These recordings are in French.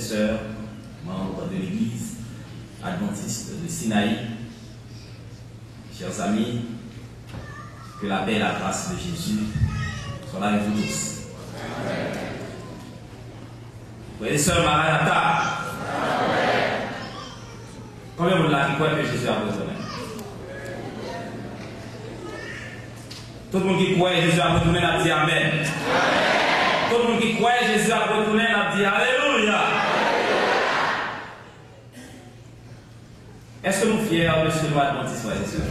et sœurs, membres de l'Église adventiste de Sinaï, chers amis, que la paix et la grâce de Jésus soient là avec vous tous. Frères et sœurs, Maranatha. Combien de gens qui croient que Jésus a retourné? Tout le monde qui croit que Jésus a retourné a dit Amen. Tout le monde qui croit que Jésus a retourné a dit Alléluia. Est-ce que nous sommes fiers de ce que nous adventistes, frères et sœurs?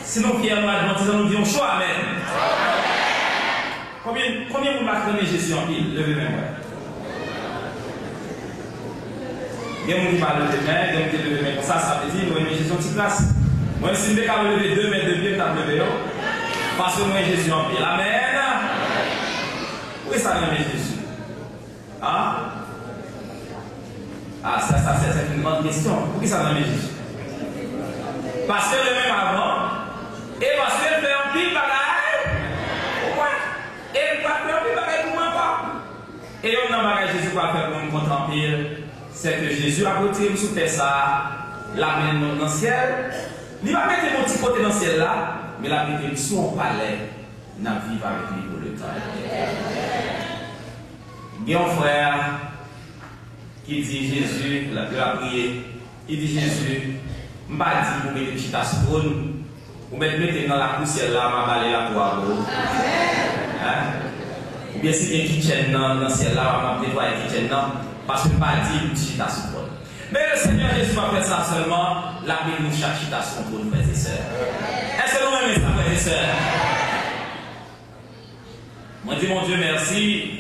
Si nous sommes fiers de nous adventistes, nous disons chaud Amen. Combien vous m'acclamez Jésus en pile? Levez-moi. Il y a des gens qui parlent de main, il y a des gens qui lèvent comme ça, ça veut dire, nous aimons Jésus en petite classe. Moi, si je vais lever 2 mètres de pied, je vais lever. Parce que nous aimons Jésus en pied. Amen. Pourquoi ça aime Jésus? Hein? Ah, ça c'est une grande question. Pourquoi ça aime Jésus? Parce que le même avant, et parce qu'il fait un pile bagaille. Pourquoi? Et il va faire un pile bagaille pour moi pas. Et on a un bagage Jésus va faire pour nous contempler. C'est que Jésus a retiré sous terre ça, l'amène dans le ciel. Il va mettre mon petit côté dans le ciel là, mais la mettre sous un palais, n'a vivre avec lui pour le temps. Il y a un frère qui dit Jésus, il a prié, il dit Jésus, je ne vais pas dire pour mettre une chita spoon, ou mettre dans la poussière là, je vais aller là pour avoir. Ou bien si il y a une kitchen dans le ciel là, je vais nettoyer la kitchen là. Parce que pas dit une citation pour nous. Mais le Seigneur Jésus va faire ça seulement, la Bible nous chaque citation pour nous, frères et sœurs. Est-ce que nous aimons ça, frères et sœurs? Moi, je dis mon Dieu merci,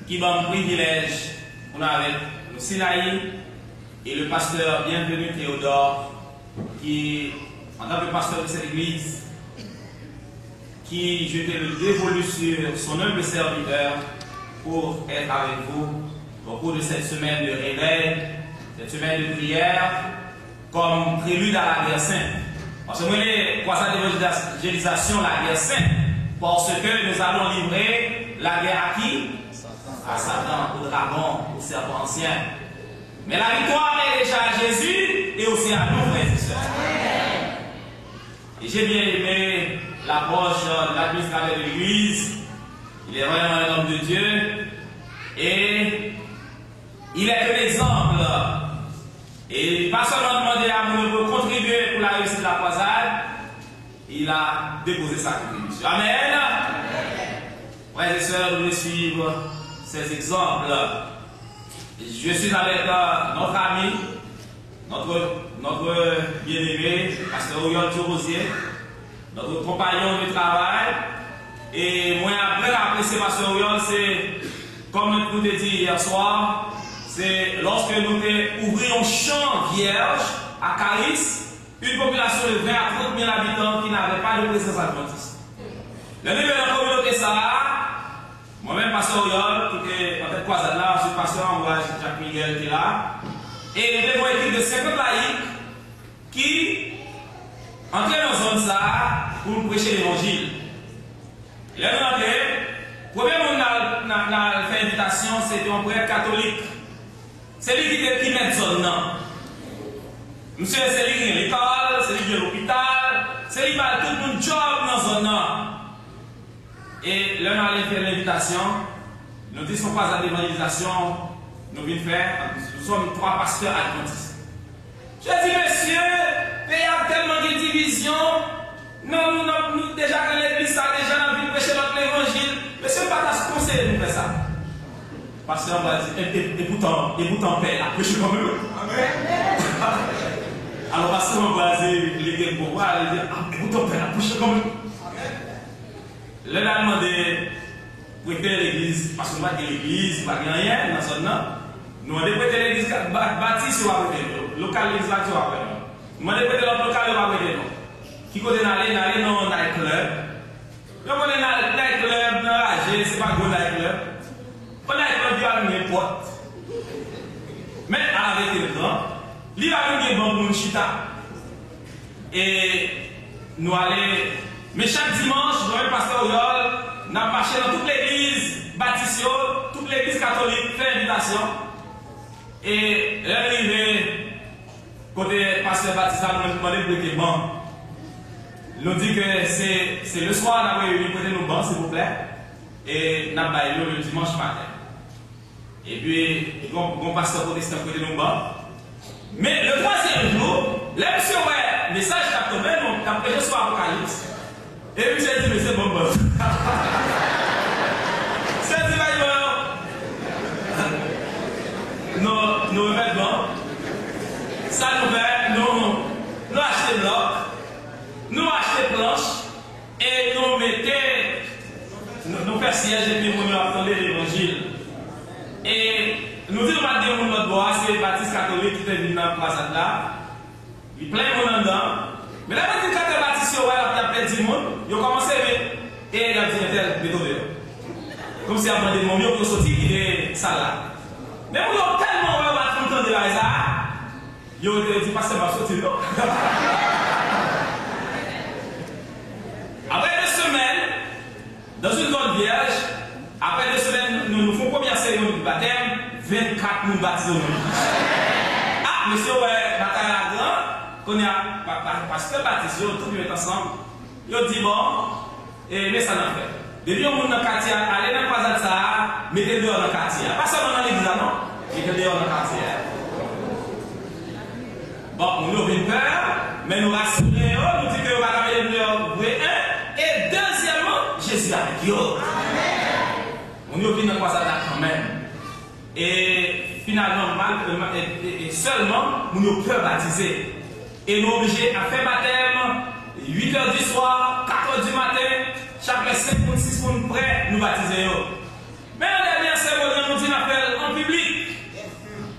qui m'a un privilège pour nous avec le Sinaï et le pasteur bienvenu Théodore, qui, en tant que pasteur de cette église, qui je te le dévolu sur son humble serviteur pour être avec vous au cours de cette semaine de réveil, cette semaine de prière, comme prélude à la guerre sainte. Parce que nous, les croisades d'évangélisation, la guerre sainte, parce que nous allons livrer la guerre à qui? À Satan, au dragon, au serpent ancien. Mais la victoire est déjà à Jésus et aussi à nous, frères et sœurs. Et j'ai bien aimé l'approche de l'administrateur de l'Église. Il est vraiment un homme de Dieu. Et il est un exemple. Et pas seulement demandé à nous de contribuer pour la réussite de la croisade, il a déposé sa contribution. Amen. Frères et sœurs, nous voulons suivre ces exemples. Je suis avec notre ami, notre bien-aimé, pasteur Oriol Thurosier, notre compagnon de travail. Et moi, après l'apprécier pasteur Oriol, c'est, comme nous l'avons dit hier soir, c'est lorsque nous ouvrions un champ vierge à Caris, une population de 20 à 30 000 habitants qui n'avait pas de présence adventiste. Le niveau de la communauté ça, moi-même, pasteur Oriol, qui était en tête croisade là, je suis pasteur Ambroise Jacques Miguel qui est là, et il y avait une équipe de 50 laïcs qui entraient dans la zone ça pour prêcher l'évangile. Et là, nous entrons, le premier monde qui a fait invitation, c'était un prêtre catholique. C'est lui qui met zone là. Monsieur, c'est lui qui est à l'école, c'est lui qui est à l'hôpital, c'est lui qui a tout le monde job dans la zone là. Et là, nous allons faire l'invitation. Nous disons pas à l'évangélisation, nous venons faire. Nous sommes 3 pasteurs adventistes. Je dis, monsieur, il y a tellement de divisions. Nous, déjà, que l'église a déjà envie de prêcher notre évangile. Monsieur, pas de conseiller de faire ça. Pasteur va dire, et pourtant, paix, la prêche comme eux. Alors, pasteur va dire, il est pour voir, il dit, et pourtant, paix, la prêche comme eux. Là, on a demandé pour prêter l'église, parce qu'on va dire l'église, pas rien dans son nom. Nous avons prêté l'église bâtie sur la prêter, local l'église bâtie sur la prêter. Nous avons prêté l'autre local, on va prêter. Qui côté d'aller dans un night club. Nous avons un night club, dans la G, c'est pas un gros night club. On a un club, il n'importe. Mais à la vérité, il va venir bon pour une chita. Et nous allons. Mais chaque dimanche, nous, le pasteur Oriol, nous avons marché dans toute l'église, bâtissio, toute toute l'église catholique fait invitation. Et l'arrivée, côté pasteur Baptiste, nous demandons pour que bon. Nous dit que c'est le soir, nous avons réuni côté nos bancs, s'il vous plaît. Et nous avons le dimanche matin. Et puis, mon pasteur protestant côté nos bancs. Mais le troisième jour, là, monsieur, ouais, message qu'a tombé, on a prêché sur Apocalypse. Et puis, j'ai dit, mais c'est bon, bon. C'est dit, nous vêtements, ça nous fait, nous acheter bloc, nous acheter planche, et nous mettons, nous faisons siège et puis nous attendons l'évangile. Et nous disons pas dire notre bois, c'est le baptiste catholique qui est venu dans la croisade là. Il plein de monde dedans. Mais là, quand le baptiste, il a perdu du monde, il a commencé à mettre, et il a dit, tel méthode. Comme si avant des moments, il a sorti qui est ça là. Mais vous avez tellement tout le temps de la ça, il a dit, pas seulement sortir, non? Après 2 semaines, dans une grande vierge, après 2 semaines, nous faisons combien de cérémonies de baptême? 24 nous baptisons. Ah, monsieur, ouais, bataille à grand, qu'on a pasteur baptisé, tout le monde ensemble. Il a dit, bon, mais ça n'a fait. Depuis on est dans le quartier, allez dans le croisade ça, mettez dehors dans le quartier. Pas seulement dans l'église, non? Mettez dehors dans le quartier. Bon, on a une peur, mais nous rassurons, nous disons que nous va travailler dehors, et deuxièmement, Jésus avec eux. On est venu dans le croisade quand même. Et finalement, et seulement, nous nous pouvons baptiser. Et nous sommes obligés à faire baptême, 8 h du soir, 4 h du matin, chaque 5 ou 6 personnes près, nous baptisons. Mais la dernière cérémonie, nous disons appel en public.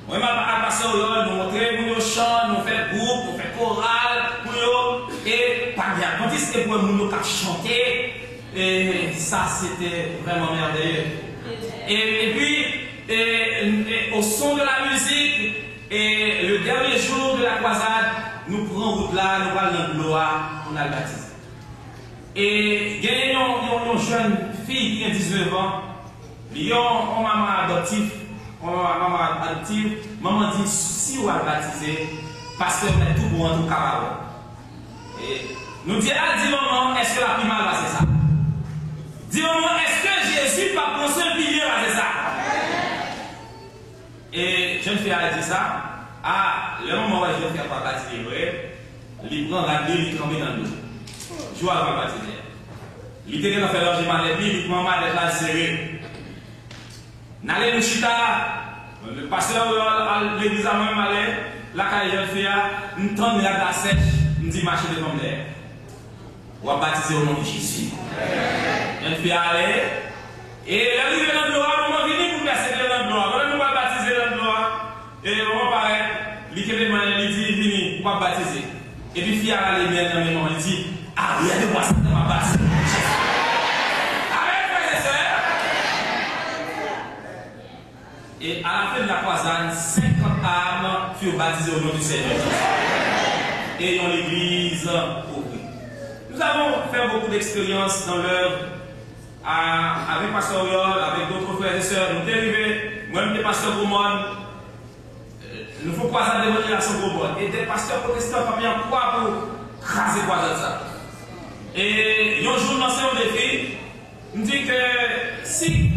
Moi, je vais passer au yol, nous montrer, nous chantons, nous faisons groupe, nous faisons chorale, et pas bien. Quand c'est pour nous chanter, et ça c'était vraiment merveilleux. Et puis, au son de la musique, et le dernier jour de la croisade, nous prenons route là, nous parlons de gloire, on a le baptisé. Et il y a une jeune fille qui a 19 ans, il y a une maman adoptive, maman dit si on va baptiser, parce qu'on est tout bon, tout capable. Et nous disons, dis maman, est-ce que la plus mal va c'est ça? Dis maman, est-ce que Jésus va prendre un pilier va c'est ça? Et jeune fille a dit ça. Ah, le moment où je vais faire pas baptiser vrai, il prend la deux, il tombe dans l'eau. Je vais pas baptiser. Il était dans le logement de l'église, il prend mal d'être là serré. N'allez nous chita, le pasteur à l'église à moi-même allait, la caille jeune fille, nous tombe la glace sèche, nous dit marcher devant l'air. On va baptiser au nom de Jésus. Jeune fille allait, et elle arrive dans le gloire, on va venir pour verser dans le gloire. On va baptiser dans le gloire. Et on va parler, il dit, vini, on va baptiser. Et puis, fille a les miens dans mes mains, il dit, ah, il y a des poissons dans ma baptise. Avec frères et sœurs. Et à la fin de la croisade, 50 âmes furent baptisées au nom du Seigneur. Et dans l'église ouvrie. Nous avons fait beaucoup d'expériences dans l'œuvre avec Pasteur Yol, avec d'autres frères et sœurs. Nous sommes arrivés, moi-même des pasteurs Goumon. Nous faut croisade de l'évangélisation Goumon. Et des pasteurs protestants qui ont bien quoi pour craser croisade ça. Et un jour, nous avons un défi. Nous dit que si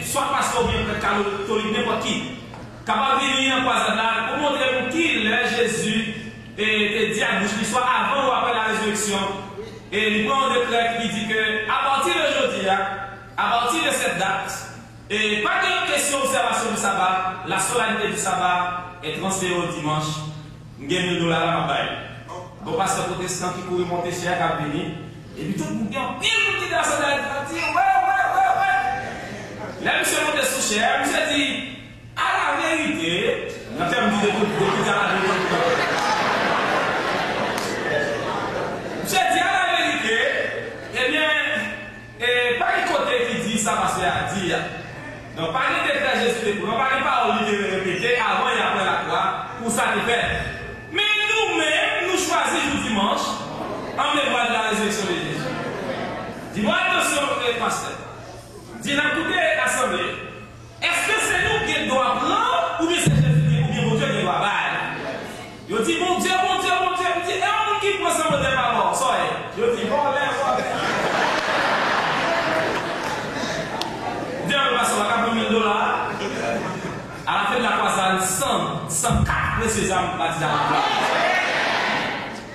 soit pasteur ou bien catholique, n'importe qui, capable de venir en croisade là, pour montrer pour qui Jésus est dit à bouche, soit avant ou après la résurrection. Et il prend un décret qui dit que à partir d'aujourd'hui, à partir de cette date, et pas de question d'observation du sabbat, la solennité du sabbat est transférée au dimanche. Nous gagnons $1 à ma baille. Bon pasteur protestant qui pourrait monter chez un venir. Et puis tout le monde dit, il dit dans sa tête, ouais. Là, monsieur monte sous cher, monsieur dit, à la vérité, en termes de député à la vérité, monsieur dit à la vérité, eh bien, pas le côté qui dit ça parce qu'il a dit. Donc, pas les décrets Jésus, on ne parle pas au lieu de répéter avant et après la croix pour ça de faire. Mais nous-mêmes, nous choisissons le dimanche en mémoire de la résurrection de Jésus. Dis-moi attention, pasteur. Dis-moi, écoutez l'assemblée. chaque précieuse âme baptisée à la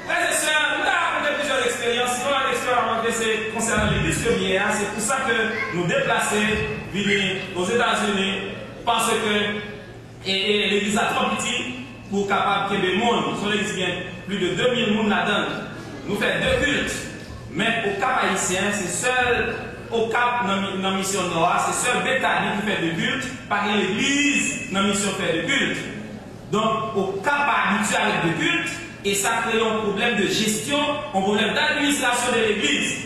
Frères et sœurs, nous avons plusieurs expériences. Si on a l'expérience concernant l'église première, c'est pour ça que nous déplaçons, venir aux États-Unis, parce que l'église a trop petit pour capable qu'il y ait des monde. Sur l'église, il y a plus de 2000 personnes là-dedans. Nous faisons 2 cultes. Mais au Cap haïtien, c'est seul au Cap dans la mission Noire, c'est seul Bethany qui fait 2 cultes, par l'église dans la mission fait 2 cultes. Donc, au Cap habitué avec 2 cultes, et ça crée un problème de gestion, un problème d'administration de l'église.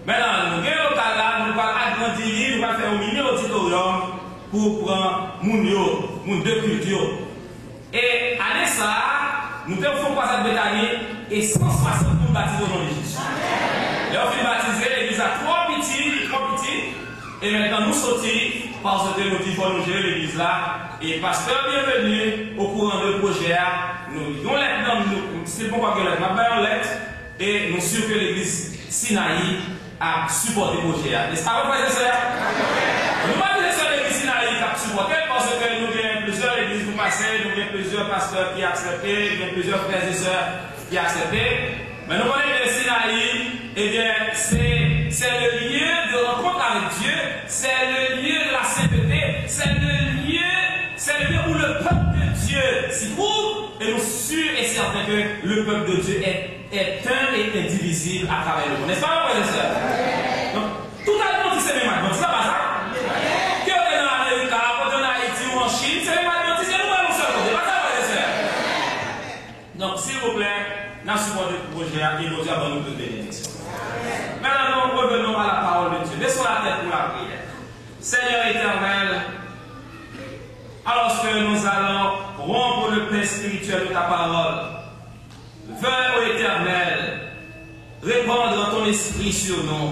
Maintenant, nous avons local là, nous allons agrandir, nous allons faire un mini auditorium pour prendre mon 2 cultes. Et à ça, nous devons faire ça de Bethany et 160 personnes baptisées au nom de Jésus. Et on fait baptiser, l'église a 3 petits, et maintenant nous sortons parce que nous disons nous gérer l'église là. Et pasteur bienvenue au courant de projet, nous avons lettre, c'est bon quoi que lettre, nous avons lettre, et nous sommes que l'église Sinaï a supporté le projet. N'est-ce pas, frères et sœurs? Nous ne pouvons pas dire que l'église Sinaï a supporté parce que nous avons plusieurs églises pour passer, nous avons plusieurs pasteurs qui ont accepté, nous avons plusieurs frères et sœurs qui ont accepté. Mais nous connaissons que le Sinaï, eh bien, c'est le lieu de rencontre avec Dieu, c'est le lieu de la sainteté, c'est le lieu où le peuple de Dieu s'y trouve, et nous sommes sûrs et certains que le peuple de Dieu est un et indivisible à travers le monde. N'est-ce pas, frères et sœurs? Donc, tout à l'heure, c'est les mêmes adventistes, c'est pas ça? Que on est dans l'Amérique, quand on est en Haïti ou en Chine, c'est les mêmes adventistes, c'est nous allons se côté, pas ça, frères et sœurs? Donc, s'il vous plaît, nous supportons le projet et nous avons nous de bénédiction. Maintenant, nous revenons à la parole de Dieu. Laissons la tête pour la prière. Seigneur éternel, alors que nous allons rompre le pain spirituel de ta parole, viens, ô éternel, répandre ton esprit sur nous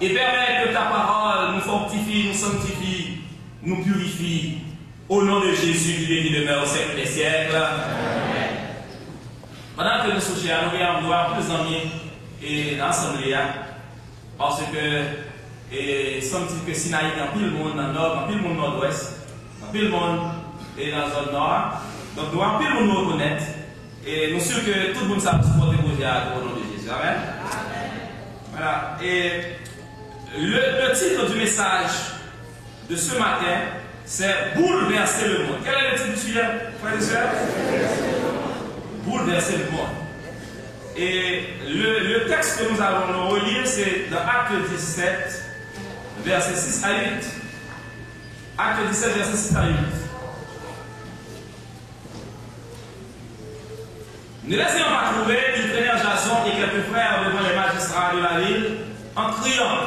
et permettre que ta parole nous fortifie, nous sanctifie, nous purifie. Au nom de Jésus qui vit demeure au siècle des siècles. Amen. Pendant que nous sommes chez nous, nous avons plus d'amis et l'assemblée, parce que semble que Sinaï dans pile monde dans le nord, dans pile monde nord-ouest, dans pile monde et dans la zone nord. Donc nous avons pile monde nous reconnaître et nous sommes sûrs que tout le monde s'est supporté pour Dieu au nom de Jésus. Amen. Voilà. Et le titre du message de ce matin, c'est bouleverser le monde. Quel est le titre du sujet, frères et sœurs? Bouleverser le monde. Et le texte que nous allons nous relire, c'est dans Acte 17, versets 6 à 8. Acte 17, versets 6 à 8. Ne laissons pas trouver, ils traînèrent Jason et quelques frères devant les magistrats de la ville en criant: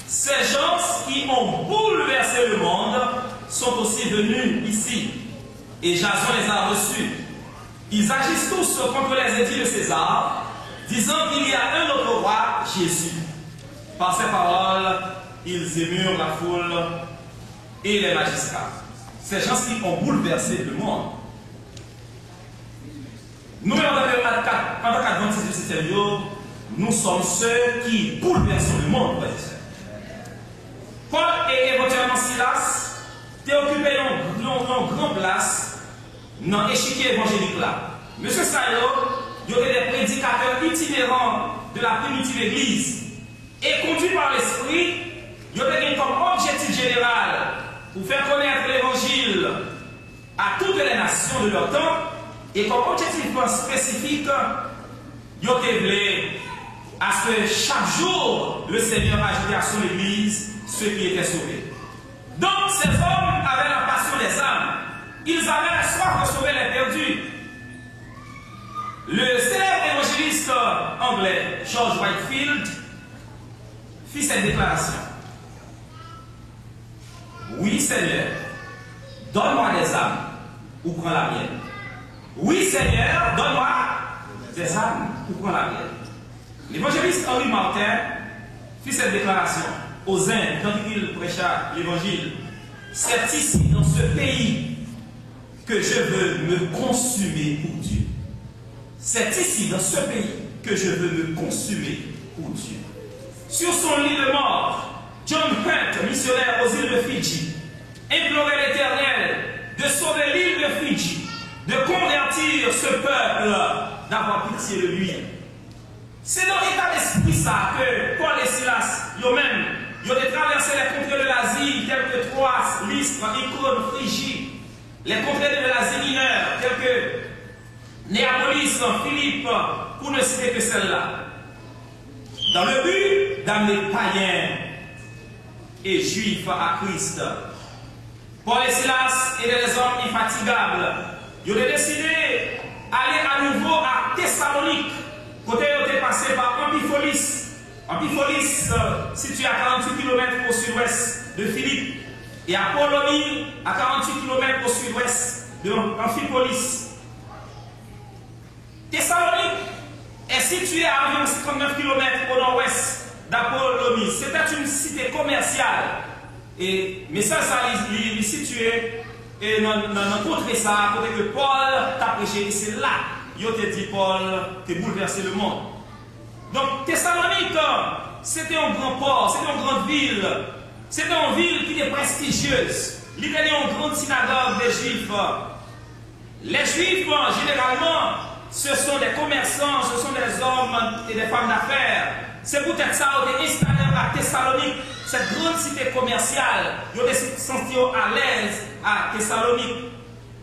ces gens qui ont bouleversé le monde sont aussi venus ici. Et Jason les a reçus. Ils agissent tous contre les édits de César, disant qu'il y a un autre roi, Jésus. Par ces paroles, ils émurent la foule et les magistrats. Ces gens qui ont bouleversé le monde. Nous, en tant qu'adventistes du système, nous sommes ceux qui bouleversent le monde. Paul et éventuellement Silas qui occupé une grande place dans l'échiquier évangélique là. Monsieur Sayo, il y avait des prédicateurs itinérants de la primitive église. Et conduits par l'esprit, il y avait comme objectif général pour faire connaître l'évangile à toutes les nations de leur temps. Et comme objectif spécifique, il voulait à ce que chaque jour, le Seigneur ajoutait à son église ceux qui étaient sauvés. Donc, ces hommes avaient la passion des âmes. Ils avaient la soif de sauver les perdus. Le célèbre évangéliste anglais George Whitefield fit cette déclaration: oui, Seigneur, donne-moi des âmes ou prends la mienne. Oui, Seigneur, donne-moi des âmes ou prends la mienne. L'évangéliste Henri Martin fit cette déclaration aux Indes quand il prêcha l'évangile: c'est ici, dans ce pays, que je veux me consumer pour Dieu. C'est ici, dans ce pays, que je veux me consumer pour Dieu. Sur son lit de mort, John Hunt, missionnaire aux îles de Fidji, implorait l'Éternel de sauver l'île de Fidji de convertir ce peuple, d'avoir pitié de lui. C'est dans l'état d'esprit ça que Paul et Silas, eux-mêmes, ils ont traversé les contrées de l'Asie, telles que Troas, Lystre, Icône, Phrygie, les contrées de l'Asie mineure, telles que Néapolis, Philippe, pour ne citer que celle-là. Dans le but d'amener païens et juifs à Christ. Paul et Silas étaient des hommes infatigables. Ils ont décidé d'aller à nouveau à Thessalonique, côté où ils étaient passés par Amphipolis. Amphipolis, situé à 48 km au sud-ouest de Philippe, et Apollonie, à 48 km au sud-ouest de Amphipolis. Thessalonique est située à environ 59 km au nord-ouest d'Apollonie. C'était une cité commerciale. Mais ça est situé et dans contre ça, côté que Paul t'a prêché, et c'est là, il a dit Paul, qui a bouleversé le monde. Donc Thessalonique, c'était un grand port, c'était une grande ville. C'était une ville qui était prestigieuse. Il y avait une grande synagogue des Juifs. Les Juifs, généralement, ce sont des commerçants, ce sont des hommes et des femmes d'affaires. C'est peut-être ça qu'on est installé à Thessalonique, cette grande cité commerciale. Ils ont senti à l'aise à Thessalonique.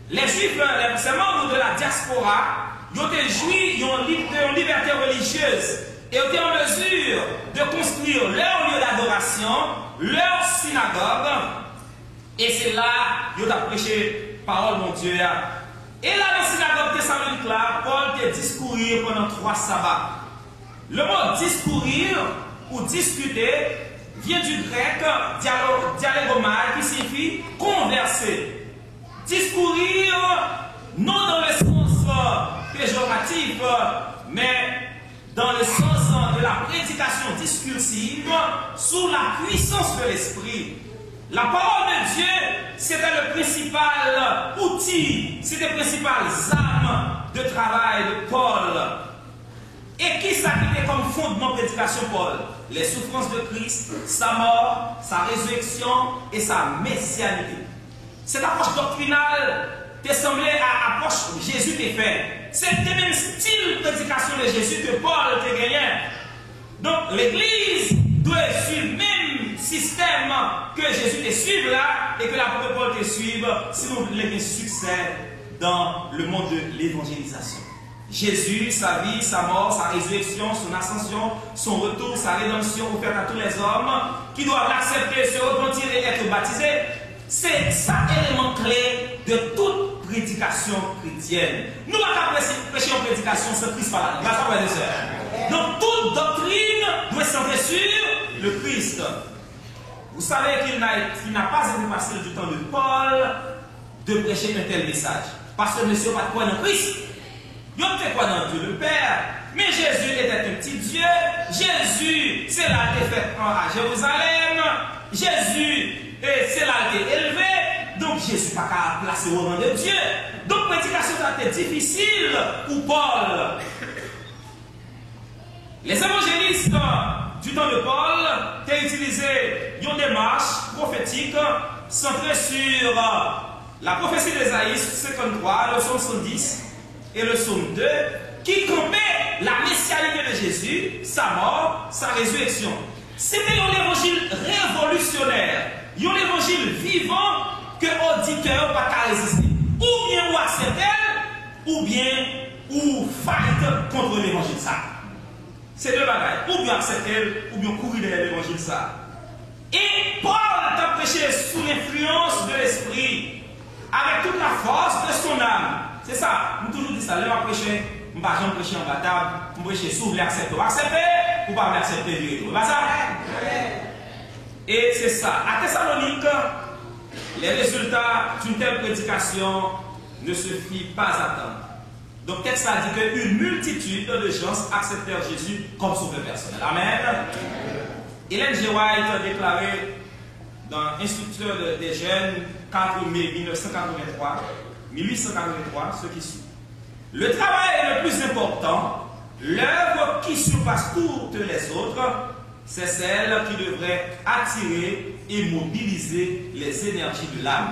Les Juifs, ces membres de la diaspora, ils ont été juifs, ils ont une liberté religieuse et ils ont été en mesure de construire leur lieu d'adoration, leur synagogue. Et c'est là qu'ils ont prêché parole de Dieu. Et là, dans la synagogue Thessalonique, là, Paul a discouru pendant 3 sabbats. Le mot discourir ou discuter vient du grec dialogomai qui signifie converser. Discourir, non dans le sens péjoratif, mais dans le sens de la prédication discursive sous la puissance de l'esprit. La parole de Dieu, c'était le principal outil, c'était le principal arme de travail de Paul. Et qui s'appliquait comme fondement de prédication Paul? Les souffrances de Christ, sa mort, sa résurrection et sa messianité. Cette approche doctrinale t'est semblée à l'approche que Jésus t'a fait. C'est le même style de prédication de Jésus que Paul t'a gagné. Donc l'Église doit suivre le même système que Jésus te suive là et que l'apôtre Paul te suive si nous voulons un succès dans le monde de l'évangélisation. Jésus, sa vie, sa mort, sa résurrection, son ascension, son retour, sa rédemption offerte à tous les hommes qui doivent l'accepter, se repentir et être baptisés, c'est ça l'élément clé de toute prédication chrétienne. Nous allons prêcher une prédication sans Christ par là. Donc toute doctrine doit centrer sur le Christ. Vous savez qu'il n'a pas été facile du temps de Paul de prêcher un tel message. Parce que monsieur n'a pas de quoi dans Christ. Il y a fait quoi dans Dieu le Père? Mais Jésus était un petit Dieu. Jésus, c'est là qu'il était fait à Jérusalem. Jésus, c'est là qu'il était élevé. Donc Jésus n'a pas placé au rang de Dieu. Donc prédication a été difficile pour Paul. Les évangélistes du temps de Paul ont utilisé une démarche prophétique centrée sur la prophétie d'Ésaïe 53, le psaume 110 et le psaume 2, qui campait la messianité de Jésus, sa mort, sa résurrection. C'était un évangile révolutionnaire, un évangile vivant que l'auditeur n'a pas résister. Ou bien ou accepter, ou bien ou fight contre l'évangile ça. C'est deux bagailles. Ou bien accepter, ou bien courir derrière l'évangile ça. Et Paul a prêché sous l'influence de l'esprit, avec toute la force de son âme. C'est ça. Nous toujours dit ça. Là, je prêche, je ne vais pas prêcher en bataille, je vais prêcher sous l'accepter. Accepter ou pas l'accepter du tout. Ça? Et c'est ça. À Thessalonique, les résultats d'une telle prédication ne se firent pas attendre. Donc, le texte a dit qu'une multitude de gens acceptèrent Jésus comme sauveur personnel. Amen. Hélène G. White a déclaré dans Instructeur des jeunes 4 mai 1883, ce qui suit. Le travail est le plus important, l'œuvre qui surpasse toutes les autres, c'est celle qui devrait attirer et mobiliser les énergies de l'âme.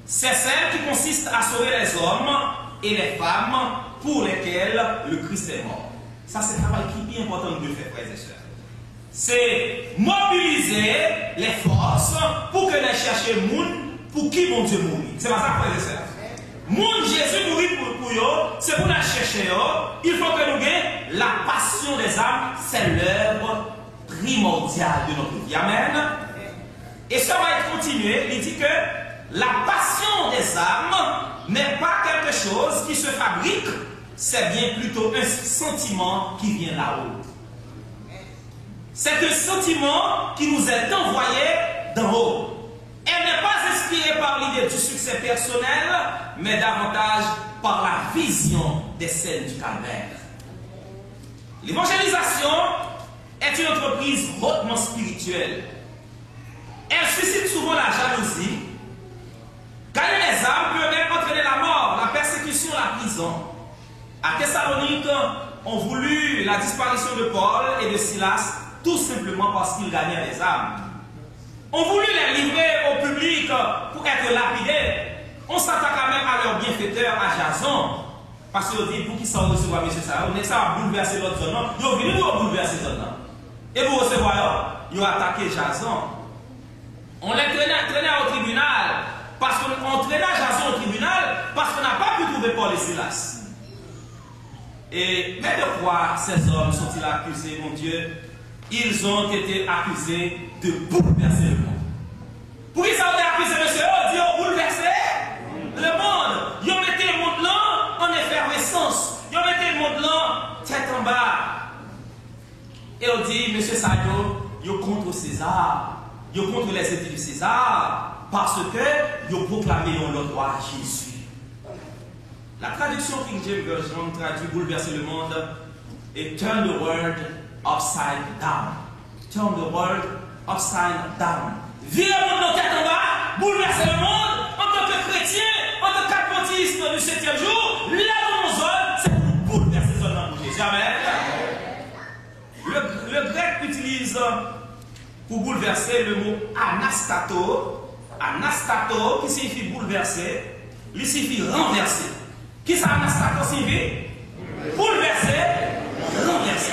C'est celle qui consiste à sauver les hommes et les femmes pour lesquelles le Christ est mort. Ça, c'est un travail qui est important de faire, frères et sœurs. C'est mobiliser les forces pour que les chercher moun pour qui bon Dieu mourit. C'est pas ça, frères et sœurs. Moun Jésus mourit pour eux, c'est pour la chercher. Il faut que nous ayons la passion des âmes, c'est l'œuvre primordiale de notre vie. Amen. Et ça va être continué. Il dit que la passion des âmes n'est pas quelque chose qui se fabrique, c'est bien plutôt un sentiment qui vient là-haut. C'est un sentiment qui nous est envoyé d'en haut. Elle n'est pas inspirée par l'idée du succès personnel, mais davantage par la vision des scènes du calvaire. L'évangélisation est une entreprise hautement spirituelle. Elle suscite souvent la jalousie. Gagner les âmes peut même entraîner la mort, la persécution, la prison. À Thessalonique, on voulut la disparition de Paul et de Silas tout simplement parce qu'ils gagnaient les âmes. On voulut les livrer au public pour être lapidés. On s'attaqua même à leur bienfaiteur, à Jason. Parce qu'on dit, pour qui ça recevoir M. Sarah, on est ça va bouleverser l'autre zone. Ils ont venu pour bouleverser l'autre zone. Et pour recevoir, ils ont attaqué Jason. On les traînait au tribunal. Parce qu'on traînait Jason au tribunal parce qu'on n'a pas pu trouver Paul et Silas. Mais de quoi ces hommes sont-ils accusés, mon Dieu? Ils ont été accusés de bouleverser le monde. Pour qui ça a été accusé, monsieur? Ils ont bouleversé le monde. Ils ont mis le monde là en effervescence. Ils ont mis le monde là tête en bas. Et on dit, monsieur Sadio, ils sont contre César. Ils sont contre les études de César. Parce que ils ont proclamé le roi Jésus. La traduction King James Version traduit bouleverser le monde et turn the world upside down. Turn the world upside down. Virer le monde de tête en bas, bouleverser le monde en tant que chrétien, en tant qu'adventiste du 7e jour. Là où on zone, c'est pour bouleverser le monde pour Jésus. Amen. Le grec utilise pour bouleverser le mot anastato. Anastato qui signifie bouleverser, il signifie renverser. Qui ça anastato signifie? Bouleverser, renverser.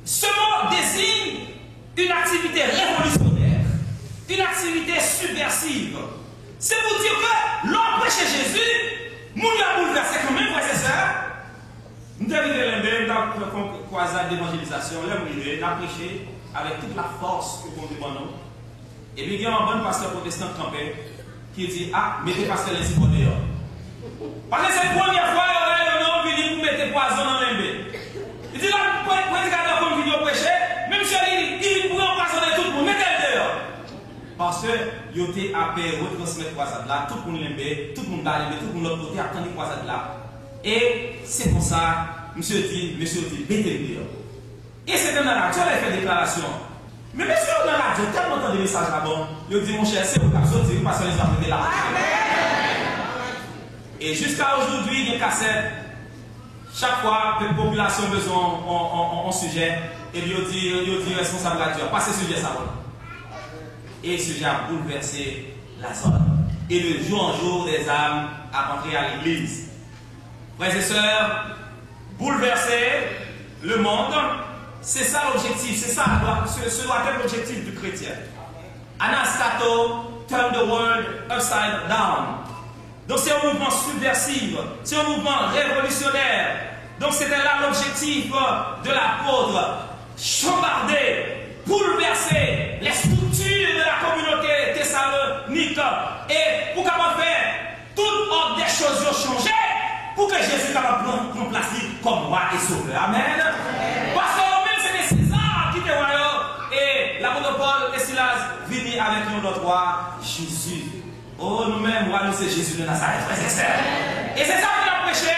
Ce mot désigne une activité révolutionnaire, une activité subversive. C'est pour dire que l'homme prêchait Jésus, nous l'a bouleversé quand même, frères et sœurs. Nous avons arrivé dans le croisade d'évangélisation, nous avons prêché avec toute la force que nous demandons. Et puis il y a un bon pasteur protestant campé qui dit, ah, mettez pasteur les pour dehors. Parce que c'est la première fois qu'on a venu pour mettre poison dans l'embé. Il dit, là, pour prédicateur comme vidéo prêcher, même si il pourrait empoisonner tout le monde, mettez-le dehors. Parce que il était à paix, retransmettre croisade là, tout le monde l'embé, tout le monde va l'embé, tout le monde de l'autre côté attend les croisades là. Et c'est pour ça, monsieur dit, mettez-le dehors. Et c'est dans la radio, il a fait déclaration. Mais monsieur, dans la radio, tellement tant de messages là-bas, il dit, mon cher, c'est vous qui avez sorti, parce que les gens étaient là. Et jusqu'à aujourd'hui, il y a une cassette. Chaque fois que la population a besoin en sujet, et il dit responsable radio, pas ce sujet ça. Et ce sujet a bouleversé la zone. Et de jour en jour, des âmes à rentrer à l'église. Frères et sœurs, bouleverser le monde, c'est ça l'objectif, ce doit être l'objectif du chrétien. Anastato, turn the world upside down. Donc c'est un mouvement subversif, c'est un mouvement révolutionnaire. Donc c'était là l'objectif de l'apôtre. Chambarder, bouleverser les structures de la communauté thessalonique. Et pour capable faire toute ordre des choses changées, pour que Jésus soit capable de placer comme roi et sauveur. Amen. Parce que même c'est César qui était roi et l'apôtre Paul et Silas viennent avec nous notre roi Jésus. Oh, nous-mêmes, nous c'est Jésus de Nazareth, frères et sœurs. Et c'est ça qu'on a prêché.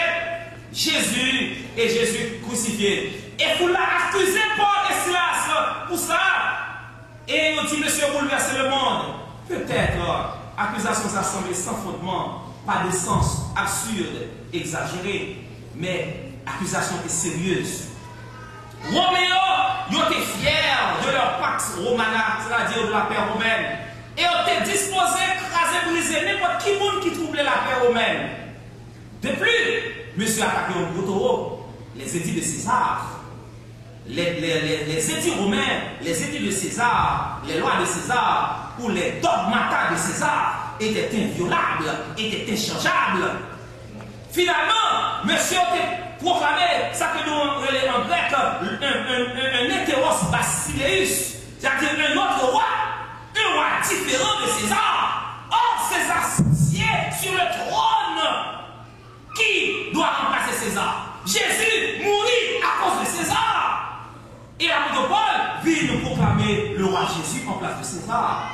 Jésus et Jésus crucifié. Et pour l'accuser Paul et Silas pour ça. Et on dit, monsieur, bouleverser le monde. Peut-être, accusation ça semble sans fondement, pas de sens, absurde, exagéré. Mais accusation est sérieuse. Roméo, ils étaient fiers de leur pax romana, c'est-à-dire de la paix romaine. Et on était disposé à écraser, briser n'importe qui troublait la paix romaine. De plus, monsieur a attaqué au gros les édits de César. Les édits romains, les édits de César, les lois de César ou les dogmata de César étaient inviolables, étaient inchangeables. Finalement, monsieur a proclamé ça que nous relèvons en grec un hétéros basileus, c'est-à-dire un autre roi différent de César. Or, César sied sur le trône. Qui doit remplacer César? Jésus mourit à cause de César. Et l'apôtre Paul vient nous proclamer le roi Jésus en place de César.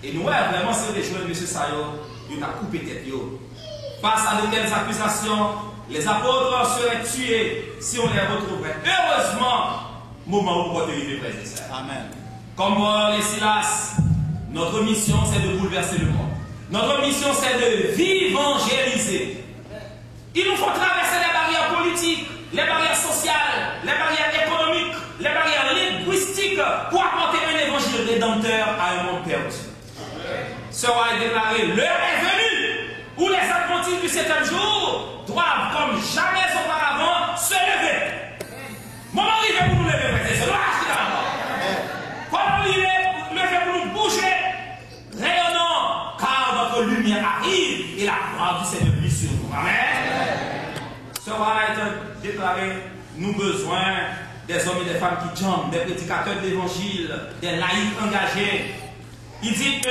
Et nous, vraiment, c'est des choses de M. Sayo, il a coupé tête. Face à de telles accusations, les apôtres seraient tués si on les retrouvait. Heureusement, moment où vous portez les frères et sœurs. Amen. Comme Paul et Silas, notre mission, c'est de bouleverser le monde. Notre mission, c'est de évangéliser. Il nous faut traverser les barrières politiques, les barrières sociales, les barrières économiques, les barrières linguistiques pour apporter un évangile rédempteur à un monde perdu. Ce roi est déclaré, l'heure est venue où les adventistes du 7e jour doivent, comme jamais auparavant, se lever. Moment arrivé pour nous lever, c'est cela. Comment lever pour nous bouger, rayonnant, car notre lumière arrive et la gloire du Seigneur vit sur nous. Amen. Ce roi a été déclaré, nous besoin des hommes et des femmes qui jambent, des prédicateurs d'évangile, des laïcs engagés. Il dit que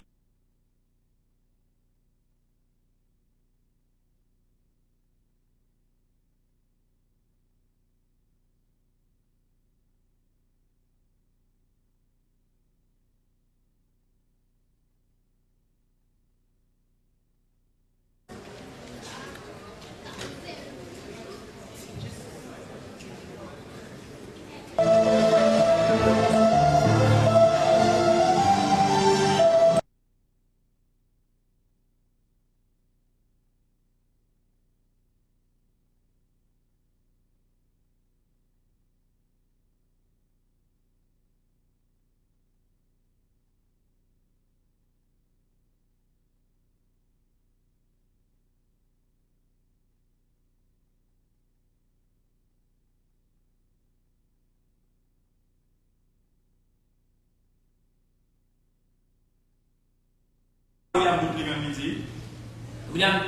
William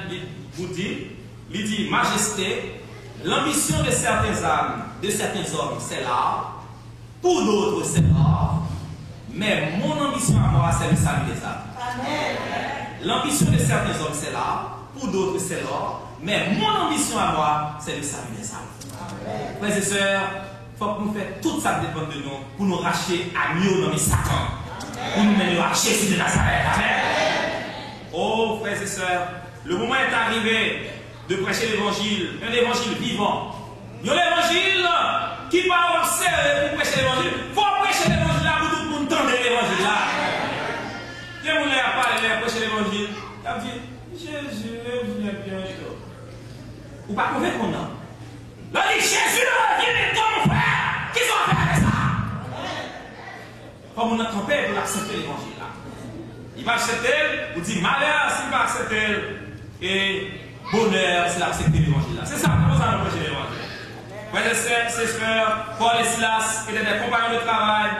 vous dit, Majesté, l'ambition de certaines âmes, de certains hommes, c'est l'art, pour d'autres, c'est l'art, mais mon ambition à moi, c'est le salut des âmes. L'ambition de certains hommes, c'est l'art, pour d'autres, c'est l'or, mais mon ambition à moi, c'est le salut des âmes. Frères et sœurs, il faut que nous fassions tout ça dépend de nous pour nous racheter à mieux nommer Satan, pour nous mener à Jésus de Nazareth. Amen. Oh, frères et sœurs, le moment est arrivé de prêcher l'évangile, un évangile vivant. Il y a l'évangile qui va observer pour prêcher l'évangile. Il faut prêcher l'évangile là pour tout le monde entendre l'évangile là. Qui vous a parlé de prêcher l'évangile? Il a dit, Jésus, viens bientôt. Ou pas qu'on fait qu'on a. Là, il dit, Jésus, viens bientôt, mon frère. Qui sont fait avec ça? Comme on a campé pour accepter l'évangile là. Il va accepter, vous dit malheur s'il va accepter, et bonheur s'il accepte l'évangile. C'est ça, nous allons prêcher l'évangile. Frères et sœurs, ses frères, Paul et Silas étaient des compagnons de travail.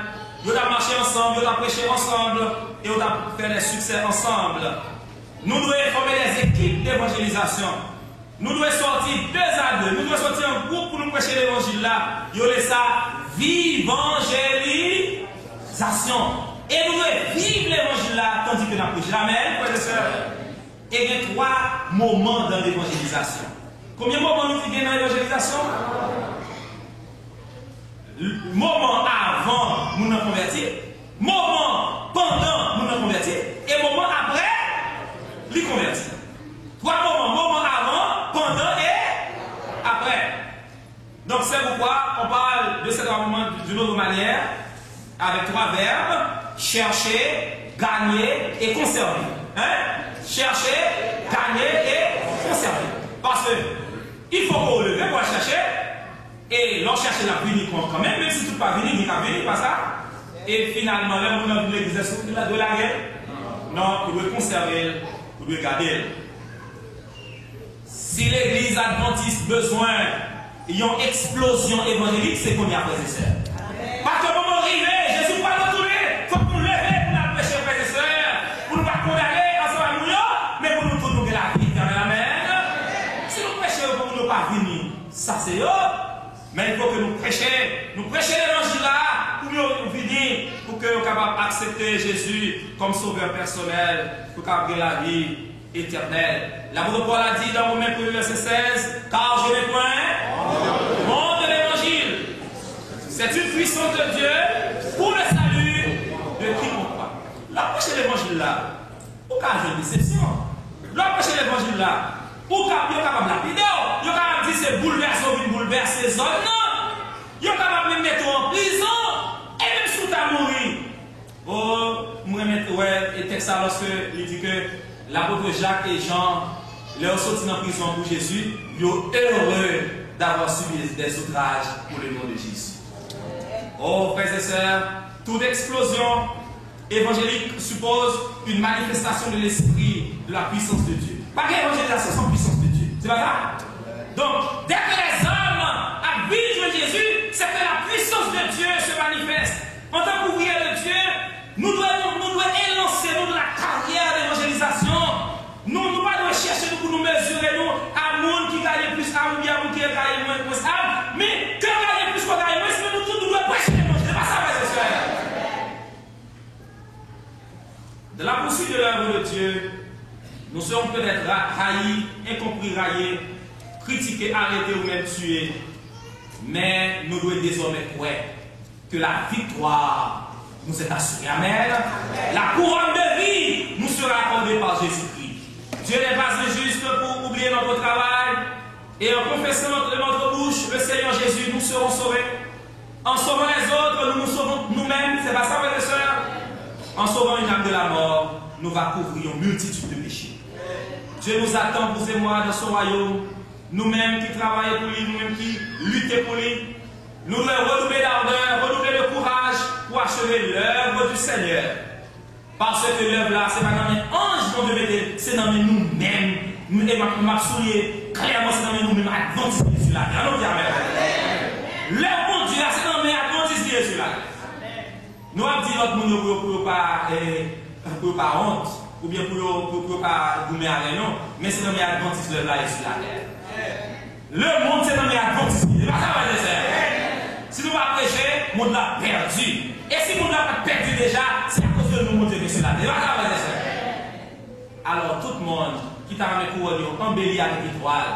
Ils ont marché ensemble, ils ont prêché ensemble, et ils ont fait des succès ensemble. Nous devons former des équipes d'évangélisation. Nous devons sortir 2 à 2. Nous devons sortir en groupe pour nous prêcher l'évangile là. Ils ont ça, évangélisation. Et nous devons vivre l'évangile là, tandis que nous prêchons. Amen, frères et sœurs. Et il y a 3 moments dans l'évangélisation. Combien de moments nous faisons dans l'évangélisation? Moment avant nous nous convertir, moment pendant nous nous convertir, et moment après les convertir. 3 moments, moment avant, pendant et après. Donc c'est pourquoi on parle de ces 3 moments d'une autre manière, avec 3 verbes: chercher, gagner et conserver. Hein? Chercher, gagner et conserver. Parce que il faut qu'on le lever pour chercher. Et l'on cherche la venir quand même si tout pas venir, il n'a venir, pas ça. Et finalement, là, on a vu l'église de la guerre. Non, il doit conserver, il doit garder. Si l'église adventiste besoin d'une explosion évangélique, c'est qu'on y a frères et sœurs. Parce que pour nous arriver, Jésus va nous tourner, il faut nous lever pour nous prêcher frères et sœurs, pour nous pas condamner à ce moment, mais pour nous tourner la vie éternelle. Amen. Si nous prêchons pour nous pas venir, ça c'est eux. Mais il faut que nous prêchions l'évangile là, pour nous venir, pour que nous soyons capables d'accepter Jésus comme sauveur personnel, pour qu'on ait la vie éternelle. L'apôtre Paul a dit dans Romains 1, verset 16, car je n'ai point honte de l'évangile. C'est une puissance de Dieu pour le salut de quiconque croit. L'approche de l'évangile là, ou qu'à une déception. L'approche de l'évangile là, ou qu'à capable la vidéo, il est capable de dire c'est bouleverser les zones. Il est capable de mettre en prison et même sous ta mourir. Oh, moi, ouais, et texte ça lorsque il dit que l'apôtre Jacques et Jean, leur sorti en prison pour Jésus, ils sont heureux d'avoir subi des outrages pour le nom de Jésus. Oh, frères et sœurs, toute explosion évangélique suppose une manifestation de l'esprit, de la puissance de Dieu. Pas d'évangélisation sans puissance de Dieu. C'est pas ça? Donc, dès que les hommes habitent de Jésus, c'est que la puissance de Dieu se manifeste. En tant qu'ouvriers de Dieu, nous devons élancer nous de la carrière d'évangélisation. Nous ne devons pas chercher pour nous mesurer nous à monde qui gagne plus âme ou bien à monde qui gagne moins âme. Mais quand gagne plus qu'on gagne moins, nous devons prêcher l'évangile. C'est pas ça, frères et sœurs. De la poursuite de l'œuvre de Dieu, nous serons peut-être haïs, incompris, raillés, critiqués, arrêtés ou même tués. Mais nous devons désormais croire que la victoire nous est assurée. Amen. La couronne de vie nous sera accordée par Jésus-Christ. Dieu n'est pas injuste pour oublier notre travail. Et en confessant de notre bouche le Seigneur Jésus, nous serons sauvés. En sauvant les autres, nous nous sauvons nous-mêmes. C'est pas ça, frères et sœurs? En sauvant une âme de la mort, nous va couvrir une multitude de péchés. Dieu nous attend, vous et moi, dans son royaume. Nous-mêmes qui travaillons pour lui, nous-mêmes qui luttons pour lui. Nous devons renouveler d'ardeur, renouveler de courage pour achever l'œuvre du Seigneur. Parce que l'œuvre là, ce n'est pas dans les anges qu'on devait mettre, c'est dans nous-mêmes. Et ma soulier, clairement, c'est dans nous-mêmes, adventistes sur la terre. Allons dire Amen. L'œuvre bon Dieu, c'est dans nous adventistes sur la terre. Nous avons dit notre monde pour pas honte, ou bien pour pas goumer à rien, mais c'est dans les adventistes l'œuvre là et sur la terre. Le monde, c'est dans les adventistes. C'est pas ça, frères et sœurs. Si nous ne pas prêcher, le monde l'a perdu. Et si le monde l'a pas perdu déjà, c'est à cause de nous monter sur la terre. C'est pas ça, frères et sœurs. Alors, tout le monde qui t'a remis couronne, embelli avec l'étoile,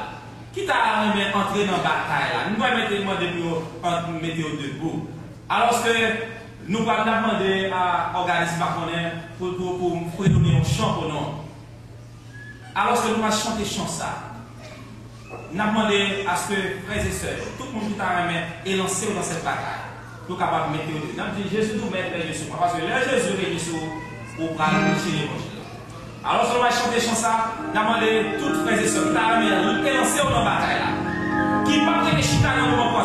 qui t'a remis entrer dans la bataille, là, nous devons mettre debout. Alors que nous allons demander à l'organisme pour donner un chant pour nous. Alors que nous allons chanter chant ça. Nous avons demandé à ce que, frères et sœurs, tout le monde qui t'a remis est lancé dans cette bataille. Pour capable de mettre au dedans. Jésus nous met Jésus. Parce que là, Jésus est Jésus pour prêcher l'évangile. Alors, si on va chanter chant ça, nous avons demandé toutes frères et sœurs qui t'a remis est lancé dans la bataille là. Qui ne va pas les chicaner dans le moment